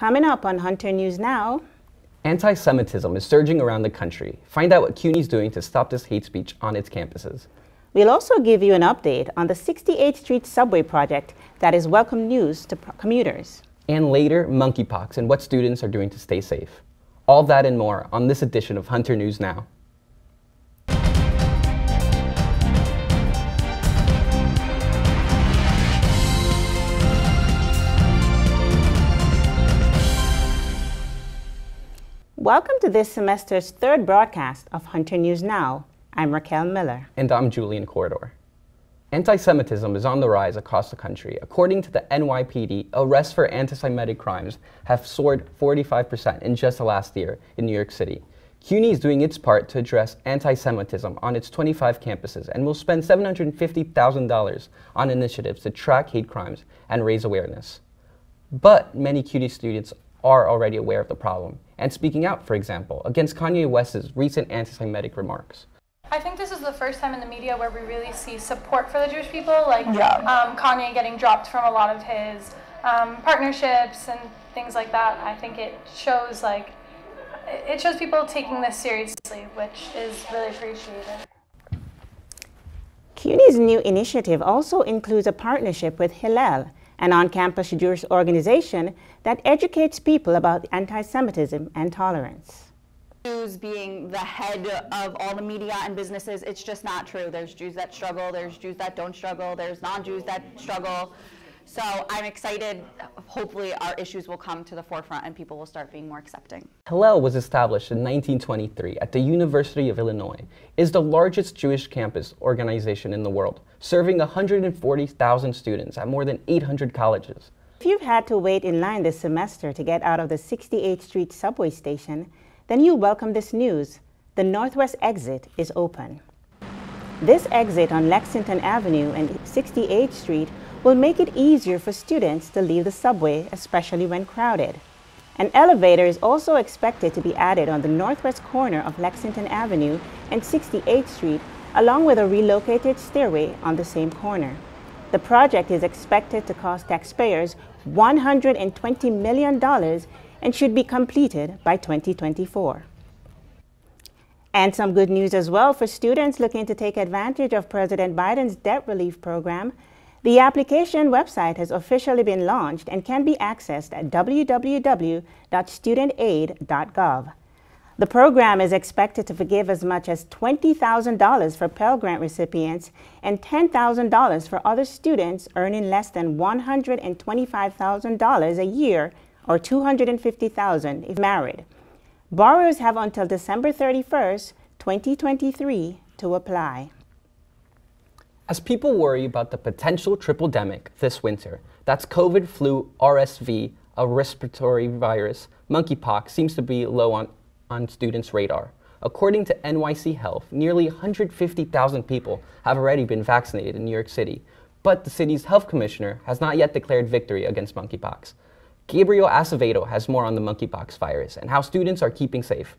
Coming up on Hunter News Now. Anti-Semitism is surging around the country. Find out what CUNY is doing to stop this hate speech on its campuses. We'll also give you an update on the 68th Street subway project that is welcome news to commuters. And later, monkeypox and what students are doing to stay safe. All that and more on this edition of Hunter News Now. Welcome to this semester's third broadcast of Hunter News Now. I'm Raquel Miller. And I'm Julian Corridor. Anti-Semitism is on the rise across the country. According to the NYPD, arrests for anti-Semitic crimes have soared 45% in just the last year in New York City. CUNY is doing its part to address anti-Semitism on its 25 campuses and will spend $750,000 on initiatives to track hate crimes and raise awareness. But many CUNY students are already aware of the problem and speaking out, for example, against Kanye West's recent anti-Semitic remarks. I think this is the first time in the media where we really see support for the Jewish people, like Kanye getting dropped from a lot of his partnerships and things like that. I think it shows people taking this seriously, which is really appreciated. CUNY's new initiative also includes a partnership with Hillel, an on-campus Jewish organization that educates people about anti-Semitism and tolerance. Jews being the head of all the media and businesses, it's just not true. There's Jews that struggle, there's Jews that don't struggle, there's non-Jews that struggle. So I'm excited, hopefully our issues will come to the forefront and people will start being more accepting. Hillel was established in 1923 at the University of Illinois. It is the largest Jewish campus organization in the world, serving 140,000 students at more than 800 colleges. If you've had to wait in line this semester to get out of the 68th Street subway station, then you welcome this news. The northwest exit is open. This exit on Lexington Avenue and 68th Street will make it easier for students to leave the subway, especially when crowded. An elevator is also expected to be added on the northwest corner of Lexington Avenue and 68th Street, along with a relocated stairway on the same corner. The project is expected to cost taxpayers $120 million and should be completed by 2024. And some good news as well for students looking to take advantage of President Biden's debt relief program. The application website has officially been launched and can be accessed at www.studentaid.gov. The program is expected to forgive as much as $20,000 for Pell Grant recipients and $10,000 for other students earning less than $125,000 a year or $250,000 if married. Borrowers have until December 31st, 2023 to apply. As people worry about the potential triple-demic this winter, that's COVID, flu, RSV, a respiratory virus, monkeypox seems to be low on students' radar. According to NYC Health, nearly 150,000 people have already been vaccinated in New York City, but the city's health commissioner has not yet declared victory against monkeypox. Gabriel Acevedo has more on the monkeypox virus and how students are keeping safe.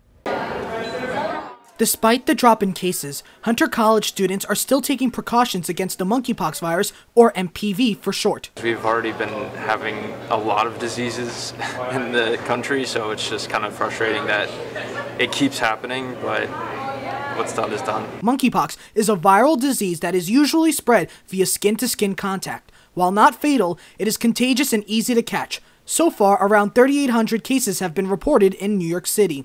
Despite the drop in cases, Hunter College students are still taking precautions against the monkeypox virus, or MPV for short. We've already been having a lot of diseases in the country, so it's just kind of frustrating that it keeps happening, but what's done is done. Monkeypox is a viral disease that is usually spread via skin-to-skin contact. While not fatal, it is contagious and easy to catch. So far, around 3,800 cases have been reported in New York City.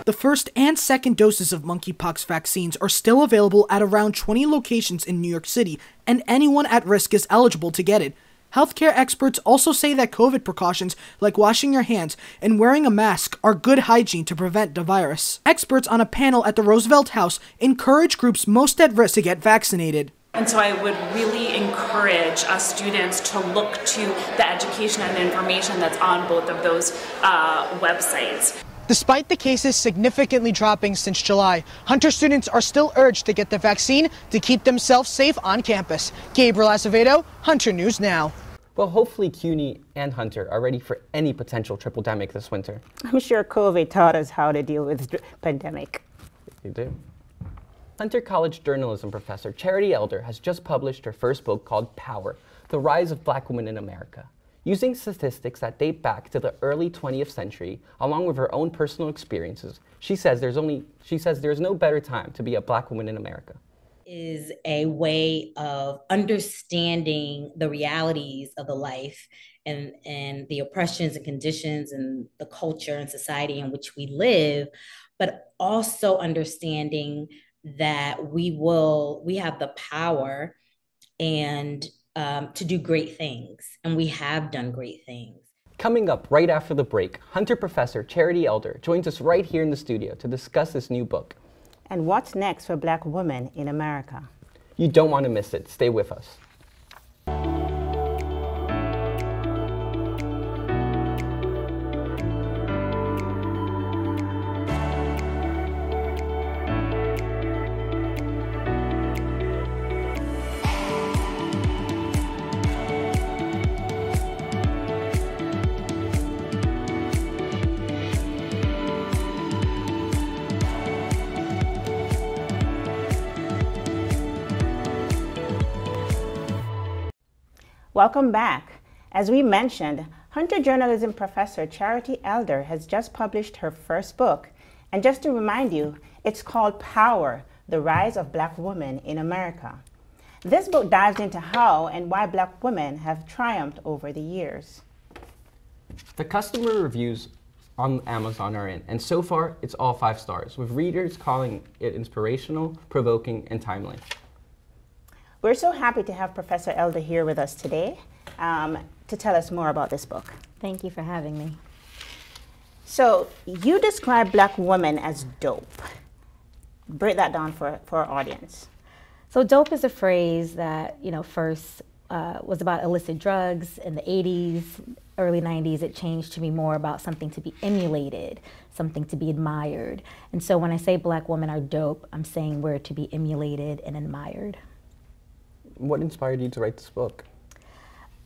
The first and second doses of monkeypox vaccines are still available at around 20 locations in New York City, and anyone at risk is eligible to get it. Healthcare experts also say that COVID precautions like washing your hands and wearing a mask are good hygiene to prevent the virus. Experts on a panel at the Roosevelt House encourage groups most at risk to get vaccinated. And so I would really encourage students to look to the education and information that's on both of those websites. Despite the cases significantly dropping since July, Hunter students are still urged to get the vaccine to keep themselves safe on campus. Gabriel Acevedo, Hunter News Now. Well, hopefully CUNY and Hunter are ready for any potential triple-demic this winter. I'm sure COVID taught us how to deal with the pandemic. You do. Hunter College journalism professor Charity Elder has just published her first book called Power, The Rise of Black Women in America. Using statistics that date back to the early 20th century, along with her own personal experiences, she says there's no better time to be a Black woman in America. Is a way of understanding the realities of the life and the oppressions and conditions and the culture and society in which we live, but also understanding that we have the power and to do great things, and we have done great things. Coming up right after the break, Hunter Professor Charity Elder joins us right here in the studio to discuss this new book. And what's next for Black women in America? You don't want to miss it. Stay with us. Welcome back. As we mentioned, Hunter journalism professor Charity Elder has just published her first book. And just to remind you, it's called Power: The Rise of Black Women in America. This book dives into how and why Black women have triumphed over the years. The customer reviews on Amazon are in, and so far it's all 5 stars, with readers calling it inspirational, provoking, and timely. We're so happy to have Professor Elder here with us today to tell us more about this book. Thank you for having me. So you describe Black women as dope. Break that down for our audience. So dope is a phrase that, first was about illicit drugs in the 80s, early 90s. It changed to be more about something to be emulated, something to be admired. And so when I say Black women are dope, I'm saying we're to be emulated and admired. What inspired you to write this book?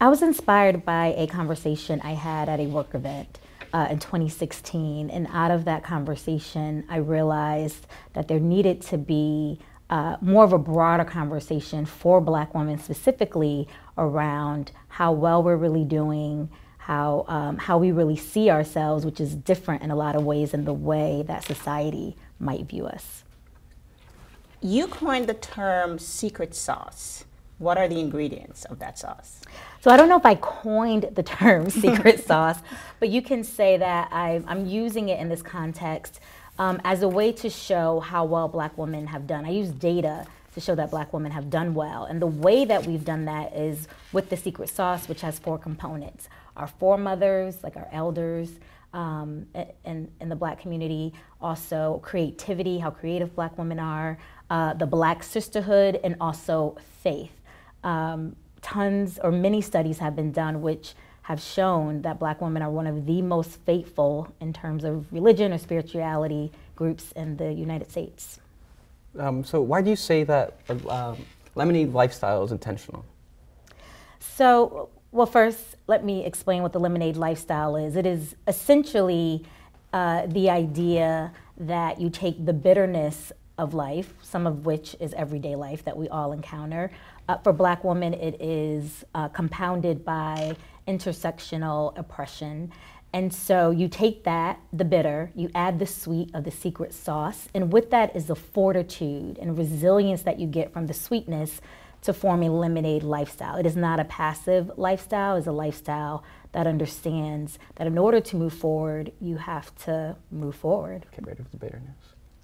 I was inspired by a conversation I had at a work event in 2016. And out of that conversation, I realized that there needed to be more of a broader conversation for Black women specifically around how well we're really doing, how we really see ourselves, which is different in a lot of ways in the way that society might view us. You coined the term secret sauce. What are the ingredients of that sauce? So I don't know if I coined the term secret sauce, but you can say that I'm using it in this context as a way to show how well Black women have done. I use data to show that Black women have done well. And the way that we've done that is with the secret sauce, which has 4 components. Our foremothers, like our elders in the Black community, also creativity, how creative Black women are, the Black sisterhood, and also faith. Tons or many studies have been done which have shown that Black women are one of the most faithful in terms of religion or spirituality groups in the United States. So why do you say that lemonade lifestyle is intentional? So, well, first, let me explain what the lemonade lifestyle is. It is essentially the idea that you take the bitterness of life, some of which is everyday life that we all encounter. For Black women, it is compounded by intersectional oppression. And so you take that, the bitter, you add the sweet of the secret sauce, and with that is the fortitude and resilience that you get from the sweetness to form a lemonade lifestyle. It is not a passive lifestyle, it's a lifestyle that understands that in order to move forward, you have to move forward. Get rid of the bitterness.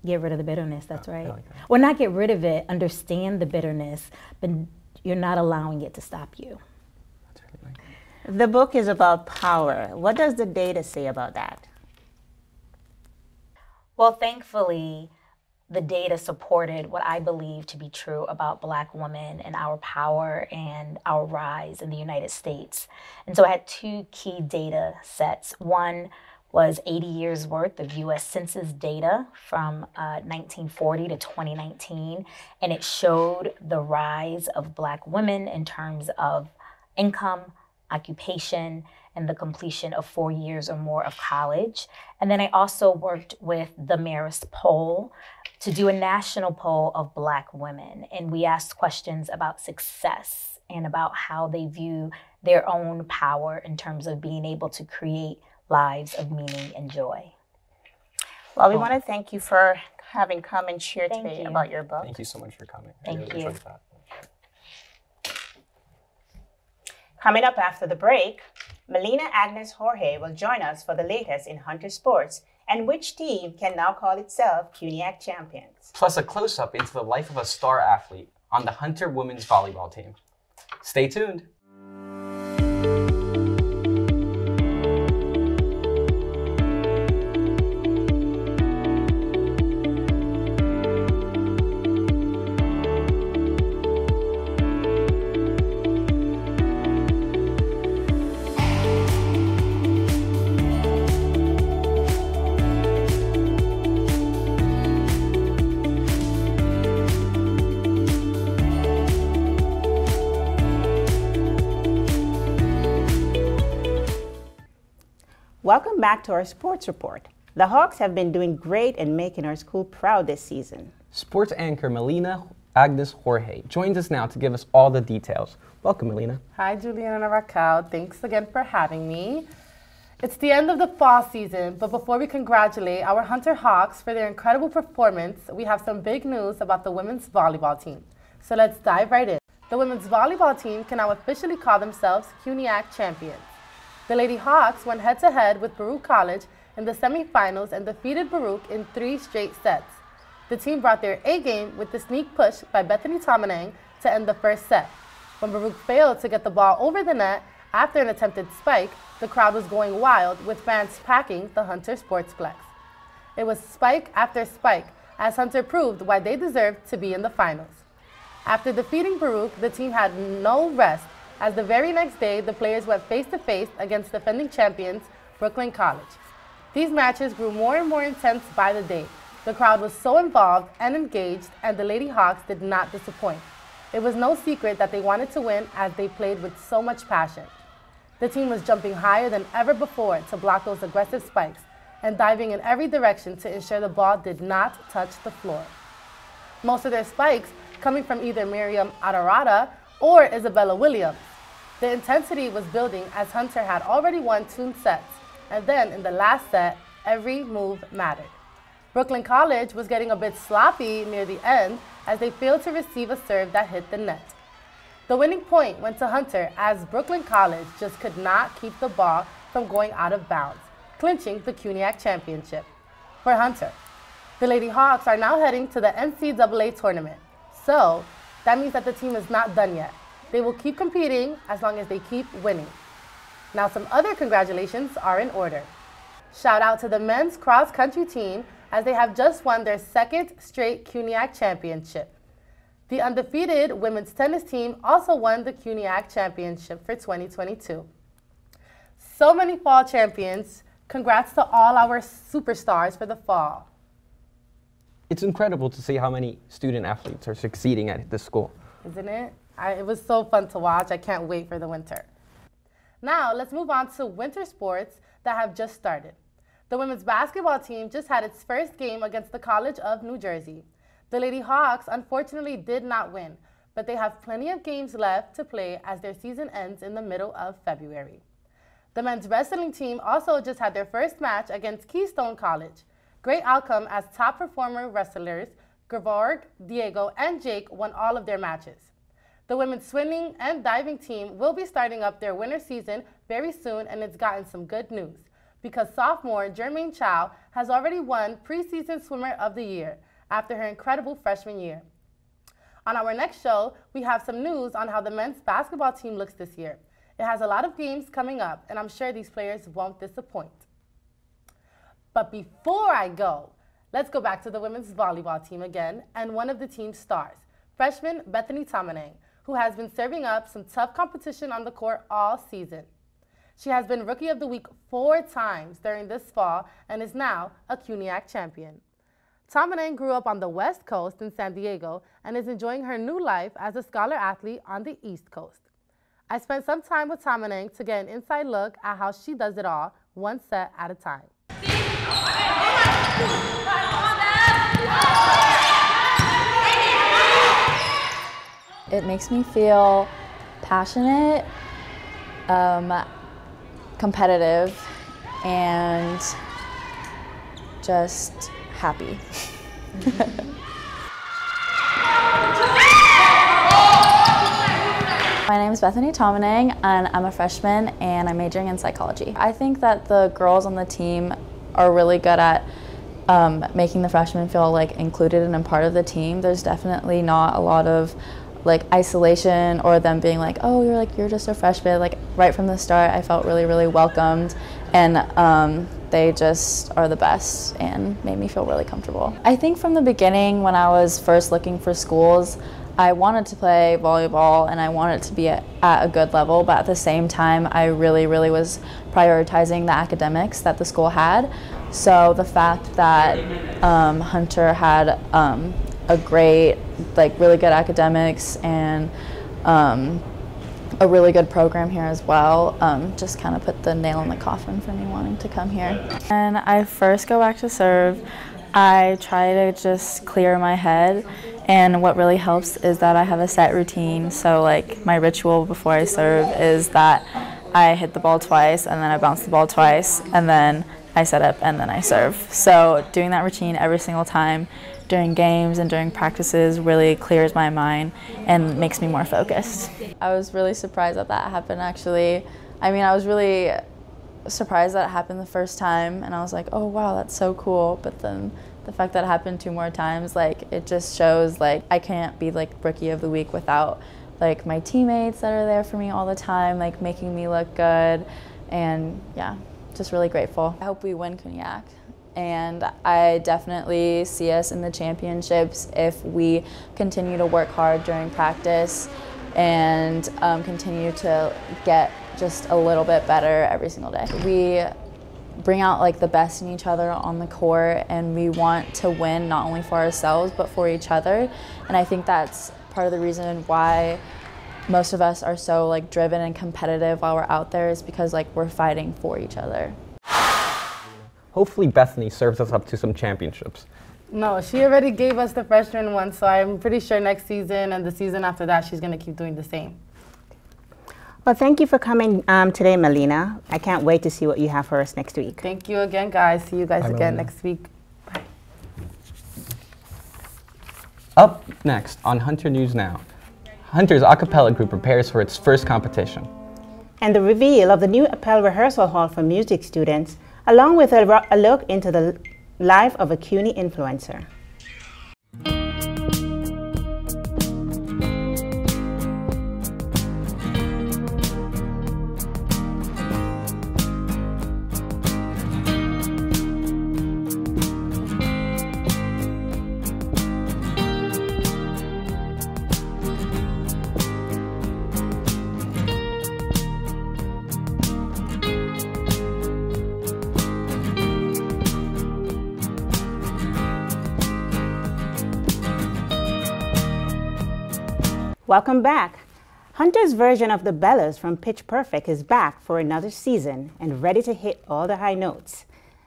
Get rid of the bitterness, that's right. Like that. Well, not get rid of it, understand the bitterness, but you're not allowing it to stop you. That's really nice. The book is about power. What does the data say about that? Well, thankfully, the data supported what I believe to be true about Black women and our power and our rise in the United States. And so I had 2 key data sets. One was 80 years worth of US Census data from 1940 to 2019, and it showed the rise of Black women in terms of income, occupation, and the completion of 4 years or more of college. And then I also worked with the Marist poll to do a national poll of Black women, and we asked questions about success and about how they view their own power in terms of being able to create lives of meaning and joy. Well, we want to thank you for having come and shared today about your book. Thank you so much for coming. Thank you. Enjoyed that. Coming up after the break, Melina Agnes Jorge will join us for the latest in Hunter sports and which team can now call itself CUNYAC champions. Plus a close-up into the life of a star athlete on the Hunter women's volleyball team. Stay tuned. Welcome back to our sports report. The Hawks have been doing great and making our school proud this season. Sports anchor Melina Agnes Jorge joins us now to give us all the details. Welcome, Melina. Hi, Juliana and Raquel. Thanks again for having me. It's the end of the fall season, but before we congratulate our Hunter Hawks for their incredible performance, we have some big news about the women's volleyball team. So let's dive right in. The women's volleyball team can now officially call themselves CUNYAC champions. The Lady Hawks went head-to-head with Baruch College in the semifinals and defeated Baruch in 3 straight sets. The team brought their A-game with the sneak push by Bethany Tomaneng to end the first set. When Baruch failed to get the ball over the net after an attempted spike, the crowd was going wild with fans packing the Hunter Sportsplex. It was spike after spike as Hunter proved why they deserved to be in the finals. After defeating Baruch, the team had no rest, as the very next day, the players went face-to-face against defending champions, Brooklyn College. These matches grew more and more intense by the day. The crowd was so involved and engaged, and the Lady Hawks did not disappoint. It was no secret that they wanted to win as they played with so much passion. The team was jumping higher than ever before to block those aggressive spikes and diving in every direction to ensure the ball did not touch the floor. Most of their spikes coming from either Miriam Adarada or Isabella Williams. The intensity was building as Hunter had already won 2 sets, and then in the last set, every move mattered. Brooklyn College was getting a bit sloppy near the end as they failed to receive a serve that hit the net. The winning point went to Hunter as Brooklyn College just could not keep the ball from going out of bounds, clinching the CUNYAC championship. For Hunter, the Lady Hawks are now heading to the NCAA tournament, so that means that the team is not done yet. They will keep competing as long as they keep winning. Now some other congratulations are in order. Shout out to the men's cross-country team as they have just won their 2nd straight CUNYAC championship. The undefeated women's tennis team also won the CUNYAC championship for 2022. So many fall champions. Congrats to all our superstars for the fall. It's incredible to see how many student athletes are succeeding at this school. Isn't it? It was so fun to watch. I can't wait for the winter. Now, let's move on to winter sports that have just started. The women's basketball team just had its first game against the College of New Jersey. The Lady Hawks unfortunately did not win, but they have plenty of games left to play as their season ends in the middle of February. The men's wrestling team also just had their first match against Keystone College. Great outcome as top performer wrestlers Gevorg, Diego, and Jake won all of their matches. The women's swimming and diving team will be starting up their winter season very soon, and it's gotten some good news because sophomore Jermaine Chow has already won preseason swimmer of the year after her incredible freshman year. On our next show, we have some news on how the men's basketball team looks this year. It has a lot of games coming up, and I'm sure these players won't disappoint. But before I go, let's go back to the women's volleyball team again and one of the team's stars, freshman Bethany Tomaneng, who has been serving up some tough competition on the court all season. She has been Rookie of the Week 4 times during this fall and is now a CUNYAC champion. Tomaneng grew up on the West Coast in San Diego and is enjoying her new life as a scholar athlete on the East Coast. I spent some time with Tomaneng to get an inside look at how she does it all, one set at a time. It makes me feel Passionate, competitive, and just happy. My name is Bethany Tomaneng, and I'm a freshman, and I'm majoring in psychology. I think that the girls on the team are really good at making the freshmen feel like included and a part of the team. There's definitely not a lot of like isolation or them being like, oh, you're just a freshman. Like right from the start, I felt really, really welcomed, and they just are the best and made me feel really comfortable. I think from the beginning, when I was first looking for schools, I wanted to play volleyball and I wanted to be at a good level, but at the same time, I really, really was prioritizing the academics that the school had. So the fact that Hunter had a great, like really good academics and a really good program here as well, just kind of put the nail in the coffin for me wanting to come here. When I first go back to serve, I try to just clear my head, and what really helps is that I have a set routine. So like my ritual before I serve is that I hit the ball twice and then I bounce the ball twice and then I set up and then I serve. So doing that routine every single time during games and during practices really clears my mind and makes me more focused. I was really surprised that that happened actually. I mean, I was really surprised that it happened the first time and I was like, oh wow, that's so cool. But then the fact that it happened 2 more times, like it just shows like I can't be like Rookie of the Week without like my teammates that are there for me all the time, like making me look good, and yeah, just really grateful. I hope we win Cognac, and I definitely see us in the championships if we continue to work hard during practice and continue to get just a little bit better every single day. We bring out like the best in each other on the court, and we want to win not only for ourselves but for each other, and I think that's part of the reason why most of us are so like driven and competitive while we're out there, is because like we're fighting for each other. Hopefully Bethany serves us up to some championships. No, she already gave us the freshman one, so I'm pretty sure next season and the season after that she's going to keep doing the same. Well, thank you for coming today, Melina. I can't wait to see what you have for us next week. Thank you again, guys. See you guys Bye, again Melina. next week. Bye. Up next on Hunter News Now, Hunter's Hawkapella group prepares for its first competition. And the reveal of the new Appel Rehearsal Hall for music students, along with a look into the life of a CUNY influencer. Welcome back. Hunter's version of the Bellas from Pitch Perfect is back for another season and ready to hit all the high notes.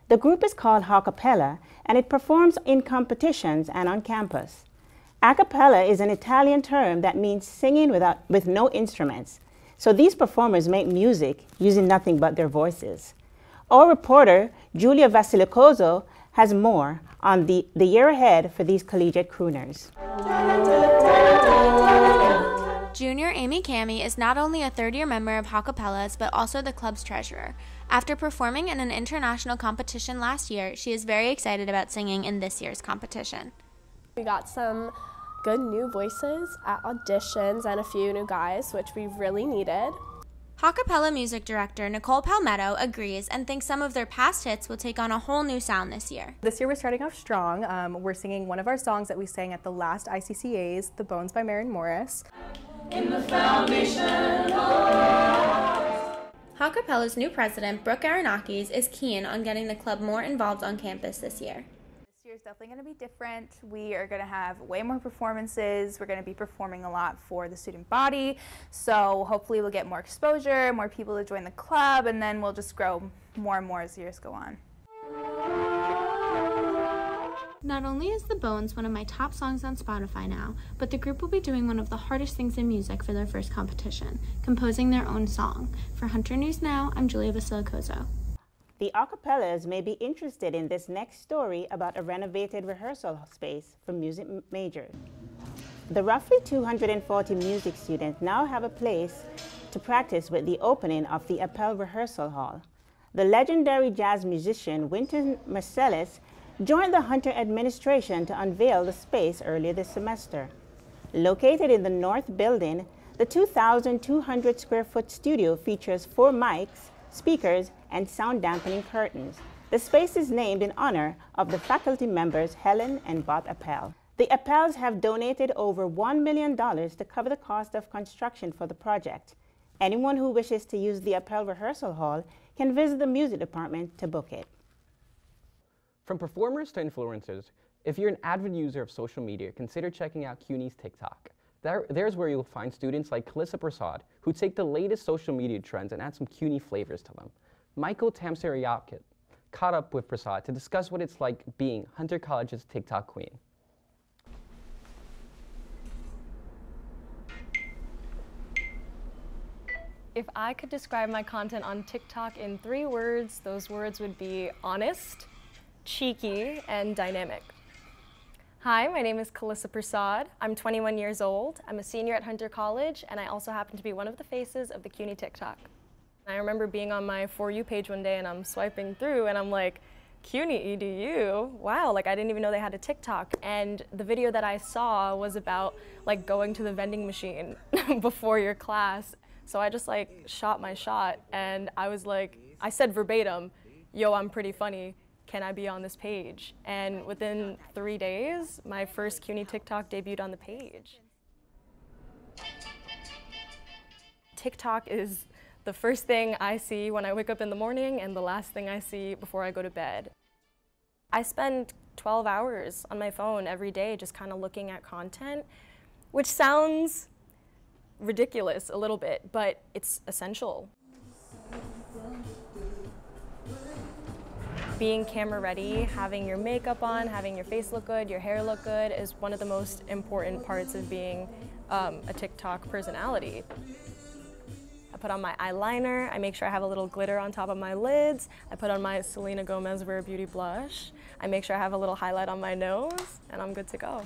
The group is called Hawkapella, and it performs in competitions and on campus. A cappella is an Italian term that means singing with no instruments. So these performers make music using nothing but their voices. Our reporter, Julia Vasilicoso, has more on the year ahead for these collegiate crooners. Junior Amy Cami is not only a third-year member of Hawkapellas, but also the club's treasurer. After performing in an international competition last year, she is very excited about singing in this year's competition. We got some good new voices at auditions and a few new guys, which we really needed. Hawkapella music director Nicole Palmetto agrees and thinks some of their past hits will take on a whole new sound this year. This year we're starting off strong. We're singing one of our songs that we sang at the last ICCAs, The Bones by Maren Morris. In the foundation Hawkapella's new president, Brooke Aronakis, is keen on getting the club more involved on campus this year. This year is definitely going to be different. We are going to have way more performances. We're going to be performing a lot for the student body. So hopefully we'll get more exposure, more people to join the club, and then we'll just grow more and more as years go on. Not only is The Bones one of my top songs on Spotify now, but the group will be doing one of the hardest things in music for their first competition, composing their own song. For Hunter News Now, I'm Julia Basilicoso. The Hawkapellas may be interested in this next story about a renovated rehearsal space for music majors. The roughly 240 music students now have a place to practice with the opening of the Appel Rehearsal Hall. The legendary jazz musician Wynton Marsalis joined the Hunter administration to unveil the space earlier this semester. Located in the North Building, the 2,200 square foot studio features 4 mics, speakers, and sound dampening curtains. The space is named in honor of the faculty members Helen and Bob Appel. The Appels have donated over $1 million to cover the cost of construction for the project. Anyone who wishes to use the Appel Rehearsal Hall can visit the music department to book it. From performers to influencers, if you're an avid user of social media, consider checking out CUNY's TikTok. There's where you'll find students like Kalissa Prasad, who take the latest social media trends and add some CUNY flavors to them. Michael Tamsariakit caught up with Prasad to discuss what it's like being Hunter College's TikTok queen. If I could describe my content on TikTok in 3 words, those words would be honest, cheeky, and dynamic. Hi, my name is Kalissa Prasad. I'm 21 years old. I'm a senior at Hunter College, and I also happen to be one of the faces of the CUNY TikTok. I remember being on my For You page one day, and I'm swiping through, and I'm like, CUNY EDU? Wow, like I didn't even know they had a TikTok. And the video that I saw was about like going to the vending machine before your class. So I just like shot my shot, and I was like, I said verbatim, yo, I'm pretty funny. Can I be on this page? And within 3 days, my first CUNY TikTok debuted on the page. TikTok is the first thing I see when I wake up in the morning and the last thing I see before I go to bed. I spend 12 hours on my phone every day just kind of looking at content, which sounds ridiculous a little bit, but it's essential. Being camera ready, having your makeup on, having your face look good, your hair look good is one of the most important parts of being a TikTok personality. I put on my eyeliner, I make sure I have a little glitter on top of my lids, I put on my Selena Gomez Rare Beauty blush, I make sure I have a little highlight on my nose, and I'm good to go.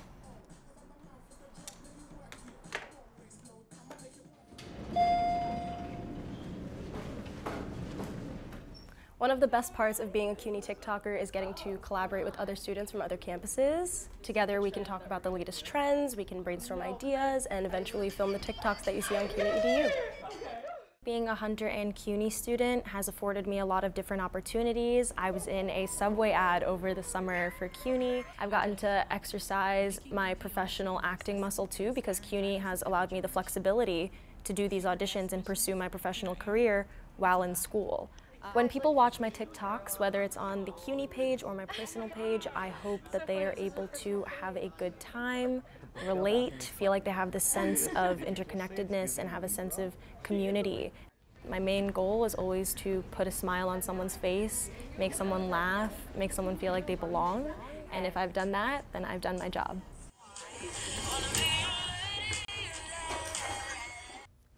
One of the best parts of being a CUNY TikToker is getting to collaborate with other students from other campuses. Together we can talk about the latest trends, we can brainstorm ideas, and eventually film the TikToks that you see on CUNY EDU. Being a Hunter and CUNY student has afforded me a lot of different opportunities. I was in a Subway ad over the summer for CUNY. I've gotten to exercise my professional acting muscle too, because CUNY has allowed me the flexibility to do these auditions and pursue my professional career while in school. When people watch my TikToks, whether it's on the CUNY page or my personal page, I hope that they are able to have a good time, relate, feel like they have this sense of interconnectedness and have a sense of community. My main goal is always to put a smile on someone's face, make someone laugh, make someone feel like they belong. And if I've done that, then I've done my job.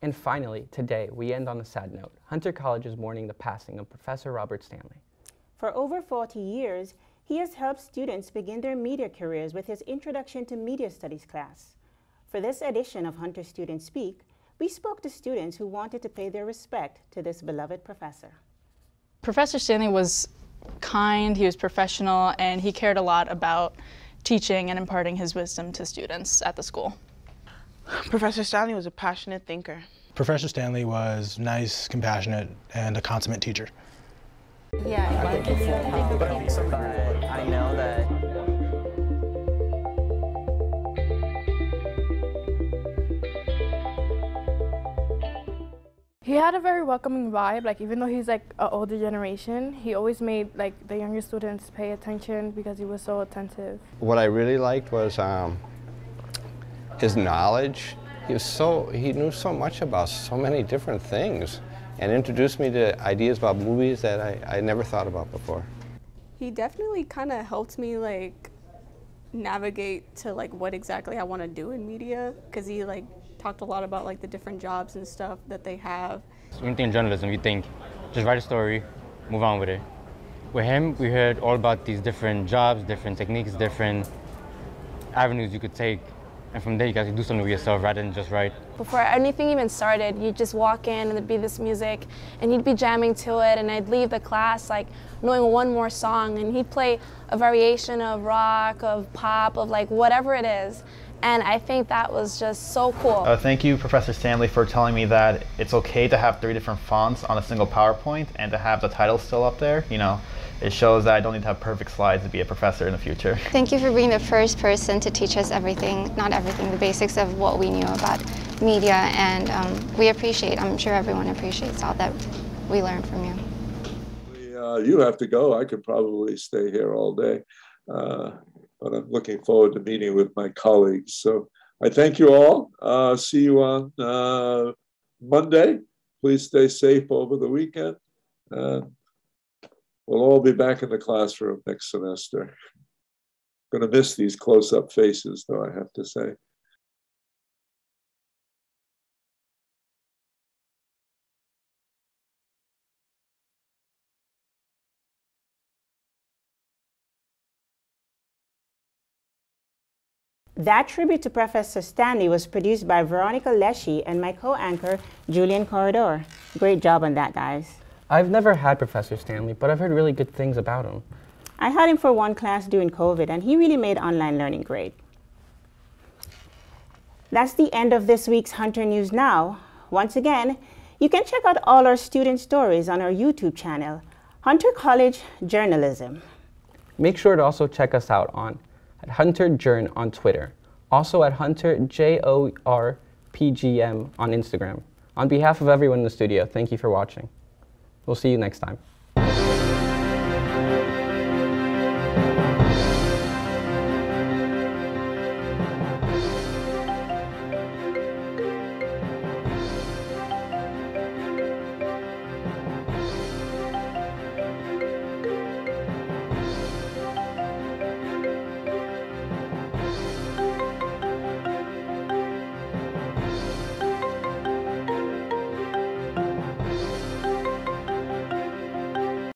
And finally, today, we end on a sad note. Hunter College is mourning the passing of Professor Robert Stanley. For over 40 years, he has helped students begin their media careers with his Introduction to Media Studies class. For this edition of Hunter Students Speak, we spoke to students who wanted to pay their respect to this beloved professor. Professor Stanley was kind, he was professional, and he cared a lot about teaching and imparting his wisdom to students at the school. Professor Stanley was a passionate thinker. Professor Stanley was nice, compassionate, and a consummate teacher. Yeah, I know that he had a very welcoming vibe. Like, even though he's like an older generation, he always made like the younger students pay attention because he was so attentive. What I really liked was his knowledge. He knew so much about so many different things and introduced me to ideas about movies that I never thought about before. He definitely kind of helped me like navigate to like what exactly I want to do in media, because he like talked a lot about like the different jobs and stuff that they have. When you think journalism, you think just write a story, move on with it. With him, we heard all about these different jobs, different techniques, different avenues you could take, and from there you guys can do something with yourself rather than just write. Before anything even started, you'd just walk in and there'd be this music and he'd be jamming to it, and I'd leave the class like knowing one more song, and he'd play a variation of rock, of pop, of like whatever it is. And I think that was just so cool. Thank you, Professor Stanley, for telling me that it's okay to have 3 different fonts on a single PowerPoint and to have the title still up there. You know, it shows that I don't need to have perfect slides to be a professor in the future. Thank you for being the first person to teach us everything, not everything, the basics of what we knew about media, and we appreciate, I'm sure everyone appreciates all that we learned from you. You have to go. I could probably stay here all day. But I'm looking forward to meeting with my colleagues. So I thank you all. See you on Monday. Please stay safe over the weekend. We'll all be back in the classroom next semester. Going to miss these close-up faces, though, I have to say. That tribute to Professor Stanley was produced by Veronica Leshy and my co-anchor, Julian Corridor. Great job on that, guys. I've never had Professor Stanley, but I've heard really good things about him. I had him for one class during COVID, and he really made online learning great. That's the end of this week's Hunter News Now. Once again, you can check out all our student stories on our YouTube channel, Hunter College Journalism. Make sure to also check us out at Hunter Journ on Twitter, also at Hunter JORPGM on Instagram. On behalf of everyone in the studio, thank you for watching. We'll see you next time.